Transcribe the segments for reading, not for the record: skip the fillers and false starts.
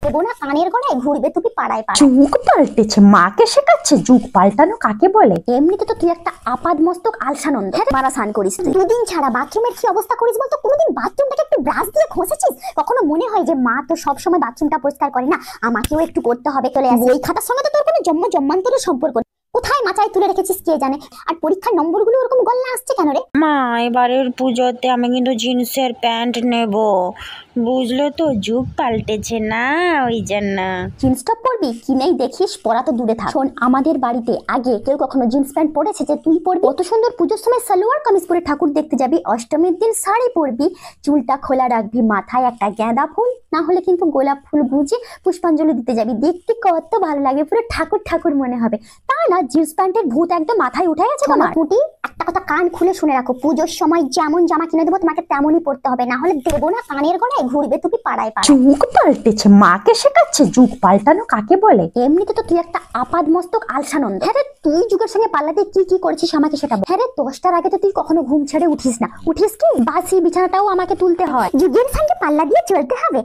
দেবো না কানের গলায় ঘুরবে তুমি পাড়ায় পাড়ায়। যুগ পাল্টেছে, মাকে শেখাচ্ছে যুগ পাল্টানো কাকে বলে। এমনিতে তো তুই একটা আপাদ মস্তক আলসানন্দ, মারা স্নান করিস দুদিন ছাড়া। বাথরুমের কি অবস্থা করিস বলতো? কোনোদিন বাথরুমটাকে একটু ব্রাশ দিয়ে ঘষেছিস? কখনো মনে হয় যে মা তো সবসময় বাথরুমটা পরিষ্কার করে না, আমাকেও একটু করতে হবে? চলে আসে বই খাতার সঙ্গে তো তোর কোনো জন্মান্তরের সম্পর্ক কোথায় মাচায় তুলে রেখেছিস কে জানে। আর পরীক্ষার নম্বরগুলো ওরকম গল্লা আসছে কেন রে? মা এবারের পুজোতে আমি কিন্তু জিন্সের প্যান্ট নেব, বুঝলো তো, যুগ পাল্টেছে না ওই জন্য। জিন্স টপ পরবি কিনেই দেখিস, পরা তো দূরে থাক। শোন, আমাদের বাড়িতে আগে কেউ কখনো জিন্স প্যান্ট পরেছে যে তুই পরবি? কত সুন্দর পুজোর সময় সালোয়ার কামিজ পরে ঠাকুর দেখতে যাবি, অষ্টমীর দিন শাড়ি পরবি, চুলটা খোলা রাখবি, মাথায় একটা গাঁদা ফুল না হলে কিন্তু গোলাপ ফুল গুজে পুষ্পাঞ্জলি দিতে যাবি, দেখতে কত ভালো লাগে, পুরো ঠাকুর ঠাকুর মনে হবে। তা না জিন্স প্যান্টের ভূত একদম মাথায় উঠে গেছে তোমার। টুটি, একটা কথা কান খুলে শুনে রাখো, পুজোর সময় যেমন জামা কিনে দেবো তোমাকে তেমনই পরতে হবে, না হলে দেবো না কানের গলায় ঘুরবে তুমি পাড়ায় পাড়ায়। যুগ পাল্টেছে, মাকে শেখাচ্ছে যুগ পাল্টানো কাকে বলে। এমনিতে তো তুই একটা আপাদ মস্তক আলসানন্দ। হ্যাঁ রে, তুই যুগের সঙ্গে পাল্লাতে কি কি করেছিস আমাকে সেটা বল। হ্যাঁ রে, 10টার আগে তো তুই কখনো ঘুম ছেড়ে উঠিস না, উঠিস কি? বাসি বিছানাটাও আমাকে তুলতে হয়, যুগের সঙ্গে পাল্লা দিয়ে চলতে হবে।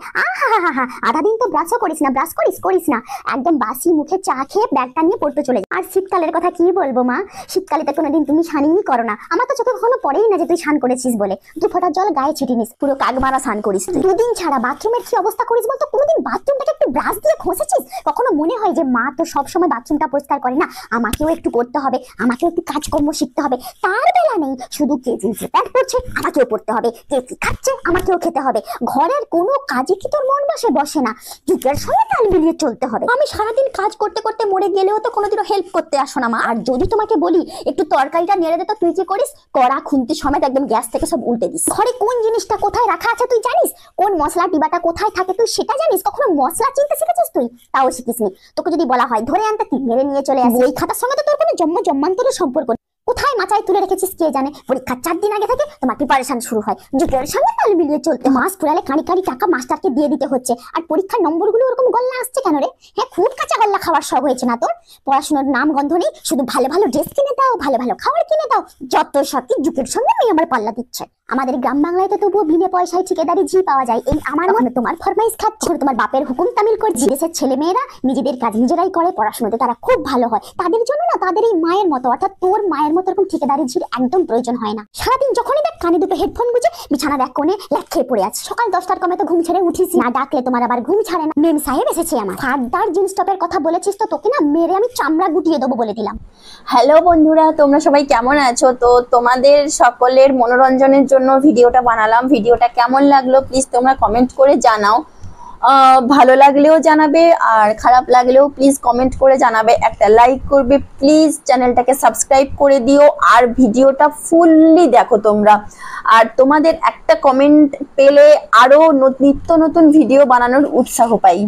আহা, আধা দিন তো ব্রাশও করিস না, ব্রাশ করিস না, একদম বাসি মুখে চা খেয়ে ব্যাগটা নিয়ে পড়তে চলে যায়। আর শীতকালের কথা কি বলবো মা, শীতকালে তো কোনোদিন তুমি স্নানই করো না, আমার তো চোখে কখনো পড়েই না যে তুই স্নান করেছিস বলে। তুই ফোঁটা জল গায়ে ছিটিয়ে নিস, পুরো কাকমারা স্নান করিস। দুদিন ছাড়া বাথরুমের কি অবস্থা করিস বলতো? কোনোদিন বাথরুমটাকে একটু ব্রাশ দিয়ে ঘষেছিস? কখনো মনে হয় যে মা তো সবসময় বাথরুমটা পরিষ্কার করে না, আমাকেও একটু করতে হবে, আমাকেও একটু কাজকর্ম শিখতে হবে? তার বেলা নেই, শুধু কে জিন্সের প্যান্ট পরছে আমাকেও পরতে হবে, কে কি খাচ্ছে আমাকেও খেতে হবে, ঘরের কোনো কাজে কি তোর মন বসে না? যুগের সঙ্গে তাল মিলিয়ে চলতে হবে। আমি সারাদিন কাজ করতে করতে মরে গেলেও তো কোনোদিনও হেল্প করতে আসো না মা। আর যদি তোমাকে বলি একটু তরকারিটা নেড়ে দে, তো তুই কি করিস? কড়া খুন্তি সমেত একদম গ্যাস থেকে সব উল্টে দিস। ঘরে কোন জিনিসটা কোথায় রাখা আছে তুই জানিস? কোন মশলা ডিবাটা কোথায় থাকে তুই সেটা জানিস? কখনো মশলা চিনতে শিখেছিস তুই? তাও শিখিসনি। তোকে যদি বলা হয় ধরে আনতে, তুই মেরে নিয়ে চলে আসিস। বই খাতার সঙ্গে তো তোর কোনো জন্মান্তরের সম্পর্ক কোথায় মাচায় তুলে রেখেছিস কে জানে। পরীক্ষার 4 দিন আগে থেকে তোমার প্রিপারেশন শুরু হয়, যুগের সঙ্গে তাল মিলিয়ে চলতে। মাস পুরালে কানি টাকা মাস্টারকে দিয়ে দিতে হচ্ছে, আর পরীক্ষার নম্বরগুলো ওরকম গল্লা আসছে কেন রে? হ্যাঁ, খুব কাঁচা গল্লা খাওয়ার শখ হয়েছে না তোর? পড়াশোনার নাম গন্ধ নেই, শুধু ভালো ভালো ড্রেস কিনে দাও, ভালো ভালো খাবার কিনে দাও, যত সত্যি যুগের সঙ্গে মেয়ে আমার পাল্লা দিচ্ছে। আমাদের গ্রাম বাংলায় তো তবুও বিনা পয়সায় ঠিকাদারি ঝি পাওয়া যায়। এই আমার মনে তোমার ফরমাইশ খাচ্ছে, তোমার বাপের হুকুম তামিল করছে। দেশের ছেলে মেয়েরা নিজেদের কাজ নিজেরাই করে, পড়াশোনাতে তারা খুব ভালো হয়, তাদের জন্য না তাদের এই মায়ের মতো অর্থাৎ তোর মায়ের মতো এরকম ঠিকাদারি ঝির একদম প্রয়োজন হয় না। সারাদিন যখনই দেখ কানে দুটো হেডফোন গুঁজে বিছানার এক কোণে ল্যাক খেয়ে পড়ে আছে। সকাল 10টার কমে তো ঘুম ছেড়ে উঠিস না, ডাকলে তোমার আবার ঘুম ছাড়ে না। মেম সাহেব এসেছে আমার, ফারদার জিন্স টপের কথা বলেছিস তো তোকে না মেরে আমি চামড়া গুটিয়ে দেবো বলে দিলাম। হ্যালো বন্ধুরা, তোমরা সবাই কেমন আছো? তো তোমাদের সকলের মনোরঞ্জনের জন্য ভিডিওটা বানালাম। ভিডিওটা কেমন লাগলো প্লিজ তোমরা কমেন্ট করে জানাও। ভালো লাগলেও জানাবে, আর খারাপ লাগলেও প্লিজ কমেন্ট করে জানাবে, একটা লাইক করবে প্লিজ, চ্যানেলটাকে সাবস্ক্রাইব করে দিও, আর ভিডিওটা ফুললি দেখো তোমরা। আর তোমাদের একটা কমেন্ট পেলে আরো নিত্য নতুন ভিডিও বানানোর উৎসাহ পাই।